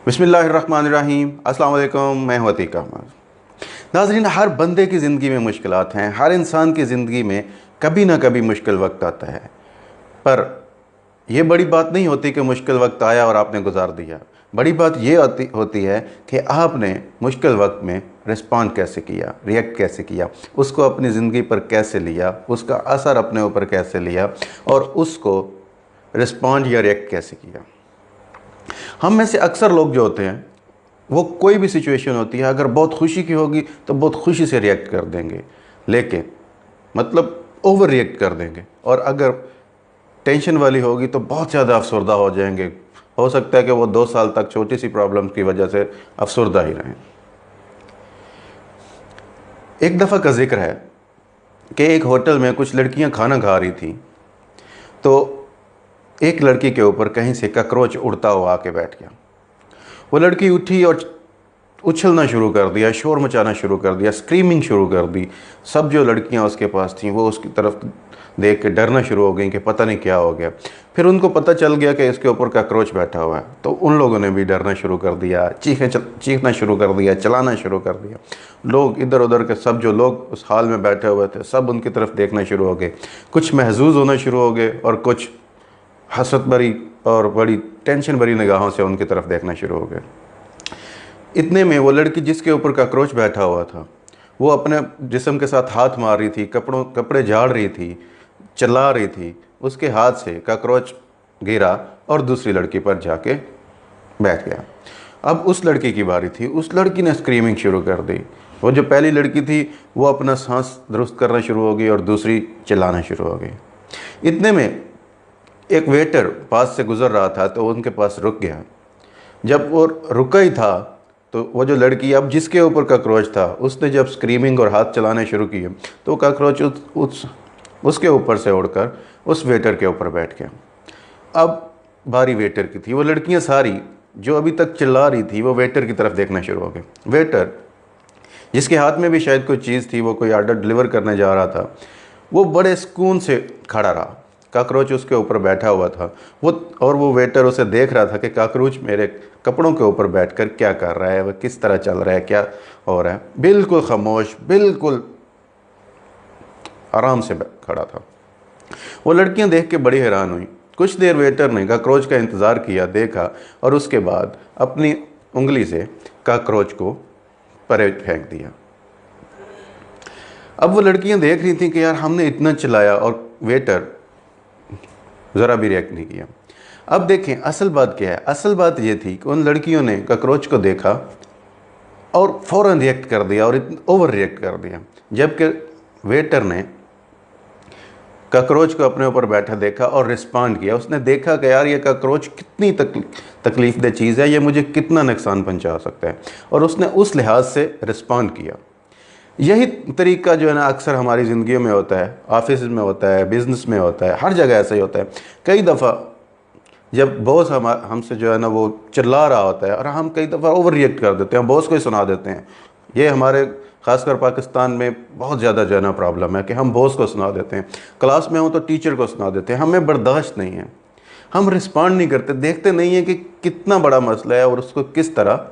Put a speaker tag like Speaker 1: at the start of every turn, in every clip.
Speaker 1: बिस्मिल्लाहिर्रहमानिर्रहीम। अस्सलाम वालेकुम। मैं हूं अतीक अहमद। नाज़रीन, हर बंदे की ज़िंदगी में मुश्किलात हैं। हर इंसान की ज़िंदगी में कभी ना कभी मुश्किल वक्त आता है। पर यह बड़ी बात नहीं होती कि मुश्किल वक्त आया और आपने गुजार दिया। बड़ी बात यह होती है कि आपने मुश्किल वक्त में रिस्पॉन्ड कैसे किया, रिएक्ट कैसे किया, उसको अपनी ज़िंदगी पर कैसे लिया, उसका असर अपने ऊपर कैसे लिया और उसको रिस्पॉन्ड या रिएक्ट कैसे किया। हम में से अक्सर लोग जो होते हैं वो कोई भी सिचुएशन होती है, अगर बहुत खुशी की होगी तो बहुत खुशी से रिएक्ट कर देंगे, लेकिन मतलब ओवर रिएक्ट कर देंगे। और अगर टेंशन वाली होगी तो बहुत ज़्यादा अफसरदा हो जाएंगे। हो सकता है कि वो 2 साल तक छोटी सी प्रॉब्लम की वजह से अफसरदा ही रहें। एक दफ़ा का जिक्र है कि एक होटल में कुछ लड़कियां खाना खा रही थी, तो एक लड़की के ऊपर कहीं से ककरोच उड़ता हुआ आके बैठ गया। वो लड़की उठी और उछलना शुरू कर दिया, शोर मचाना शुरू कर दिया, स्क्रीमिंग शुरू कर दी। सब जो लड़कियां उसके पास थीं वो उसकी तरफ देख के डरना शुरू हो गई कि पता नहीं क्या हो गया। फिर उनको पता चल गया कि इसके ऊपर ककरोच बैठा हुआ है, तो उन लोगों ने भी डरना शुरू कर दिया, चीखना शुरू कर दिया, चलाना शुरू कर दिया। लोग इधर उधर के सब जो लोग उस हाल में बैठे हुए थे सब उनकी तरफ देखना शुरू हो गए। कुछ महजूज होना शुरू हो गए और कुछ हसरत भरी और बड़ी टेंशन भरी निगाहों से उनकी तरफ देखना शुरू हो गए। इतने में वो लड़की जिसके ऊपर ककरोच बैठा हुआ था वो अपने जिस्म के साथ हाथ मार रही थी, कपड़े झाड़ रही थी, चिल्ला रही थी। उसके हाथ से ककरोच गिरा और दूसरी लड़की पर जाके बैठ गया। अब उस लड़की की बारी थी। उस लड़की ने स्क्रीमिंग शुरू कर दी। वो जो पहली लड़की थी वो अपना सांस दुरुस्त करना शुरू हो गई और दूसरी चिल्लाना शुरू हो गई। इतने में एक वेटर पास से गुजर रहा था तो उनके पास रुक गया। जब वो रुका ही था तो वो जो लड़की अब जिसके ऊपर ककरोच था उसने जब स्क्रीमिंग और हाथ चलाने शुरू किए तो ककरोच उसके ऊपर से उड़कर उस वेटर के ऊपर बैठ गया। अब बारी वेटर की थी। वो लड़कियां सारी जो अभी तक चिल्ला रही थी वो वेटर की तरफ देखना शुरू हो गए। वेटर जिसके हाथ में भी शायद कोई चीज़ थी, वो कोई ऑर्डर डिलीवर करने जा रहा था, वो बड़े सुकून से खड़ा रहा। काकरोच उसके ऊपर बैठा हुआ था वो वेटर उसे देख रहा था कि काकरोच मेरे कपड़ों के ऊपर बैठकर क्या कर रहा है, वह किस तरह चल रहा है, क्या हो रहा है। बिल्कुल खामोश, बिल्कुल आराम से खड़ा था। वो लड़कियां देख के बड़ी हैरान हुई। कुछ देर वेटर ने काकरोच का इंतज़ार किया, देखा और उसके बाद अपनी उंगली से काकरोच को परे फेंक दिया। अब वो लड़कियां देख रही थी कि यार हमने इतना चिल्लाया और वेटर ज़रा भी रिएक्ट नहीं किया। अब देखें असल बात क्या है। असल बात ये थी कि उन लड़कियों ने ककरोच को देखा और फ़ौरन रिएक्ट कर दिया और ओवर रिएक्ट कर दिया, जबकि वेटर ने ककरोच को अपने ऊपर बैठा देखा और रिस्पॉन्ड किया। उसने देखा कि यार ये ककरोच कितनी तकलीफ़देह चीज़ है, ये मुझे कितना नुकसान पहुंचा सकता है, और उसने उस लिहाज से रिस्पॉन्ड किया। यही तरीका जो है ना अक्सर हमारी ज़िंदगी में होता है, ऑफिस में होता है, बिज़नेस में होता है, हर जगह ऐसा ही होता है। कई दफ़ा जब बॉस हमसे जो है ना वो चिल्ला रहा होता है और हम कई दफ़ा ओवर रिएक्ट कर देते हैं, बॉस को ही सुना देते हैं। ये हमारे ख़ासकर पाकिस्तान में बहुत ज़्यादा जो है ना प्रॉब्लम है कि हम बॉस को सुना देते हैं, क्लास में हो तो टीचर को सुना देते हैं। हमें बर्दाश्त नहीं है, हम रिस्पॉन्ड नहीं करते, देखते नहीं हैं कि कितना बड़ा मसला है और उसको किस तरह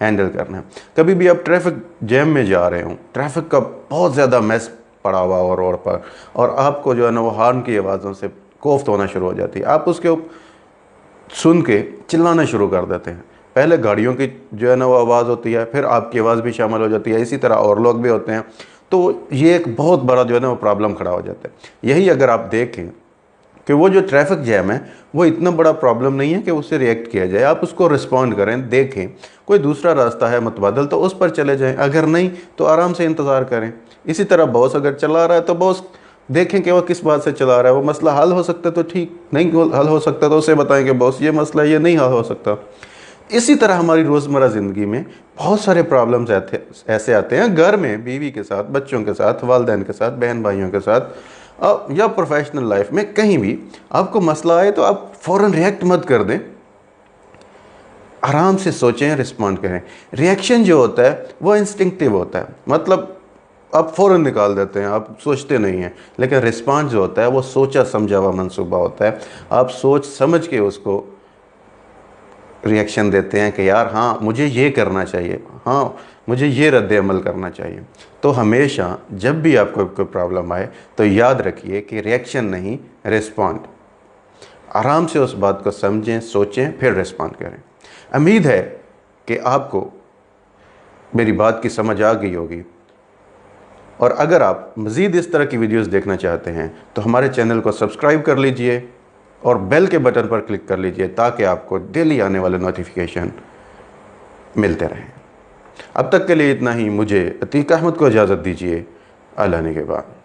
Speaker 1: हैंडल करना है। कभी भी आप ट्रैफिक जैम में जा रहे हो, ट्रैफिक का बहुत ज़्यादा मैस पड़ा हुआ और रोड पर, और आपको जो है ना वो हॉर्न की आवाज़ों से कोफ्त होना शुरू हो जाती है। आप उसके सुन के चिल्लाना शुरू कर देते हैं। पहले गाड़ियों की जो है ना वो आवाज़ होती है, फिर आपकी आवाज़ भी शामिल हो जाती है, इसी तरह और लोग भी होते हैं। तो ये एक बहुत बड़ा जो है ना वो प्रॉब्लम खड़ा हो जाता है। यही अगर आप देखें कि वो जो ट्रैफिक जैम है वो इतना बड़ा प्रॉब्लम नहीं है कि उससे रिएक्ट किया जाए। आप उसको रिस्पॉन्ड करें, देखें कोई दूसरा रास्ता है मुतबादल तो उस पर चले जाएं, अगर नहीं तो आराम से इंतज़ार करें। इसी तरह बॉस अगर चला रहा है तो बॉस देखें कि वो किस बात से चला रहा है। वो मसला हल हो सकता है तो ठीक, नहीं हल हो सकता तो उसे बताएं कि बॉस ये मसला ये नहीं हल हो सकता। इसी तरह हमारी रोज़मर्रा ज़िंदगी में बहुत सारे प्रॉब्लम्स ऐसे आते हैं, घर में बीवी के साथ, बच्चों के साथ, वालिदैन के साथ, बहन भाइयों के साथ, या प्रोफेशनल लाइफ में कहीं भी आपको मसला आए तो आप फ़ौरन रिएक्ट मत कर दें, आराम से सोचें, रिस्पॉन्ड करें। रिएक्शन जो होता है वो इंस्टिंक्टिव होता है, मतलब आप फ़ौरन निकाल देते हैं, आप सोचते नहीं हैं। लेकिन रिस्पॉन्स जो होता है वो सोचा समझा हुआ मंसूबा होता है। आप सोच समझ के उसको रिएक्शन देते हैं कि यार हाँ मुझे ये करना चाहिए, हाँ मुझे ये रद्द अमल करना चाहिए। तो हमेशा जब भी आपको कोई प्रॉब्लम आए तो याद रखिए कि रिएक्शन नहीं, रिस्पॉन्ड। आराम से उस बात को समझें, सोचें, फिर रिस्पॉन्ड करें। उम्मीद है कि आपको मेरी बात की समझ आ गई होगी। और अगर आप मज़ीद इस तरह की वीडियोस देखना चाहते हैं तो हमारे चैनल को सब्सक्राइब कर लीजिए और बेल के बटन पर क्लिक कर लीजिए ताकि आपको डेली आने वाले नोटिफिकेशन मिलते रहें। अब तक के लिए इतना ही। मुझे अतीक अहमद को इजाज़त दीजिए। अल्लाह ने के बाद।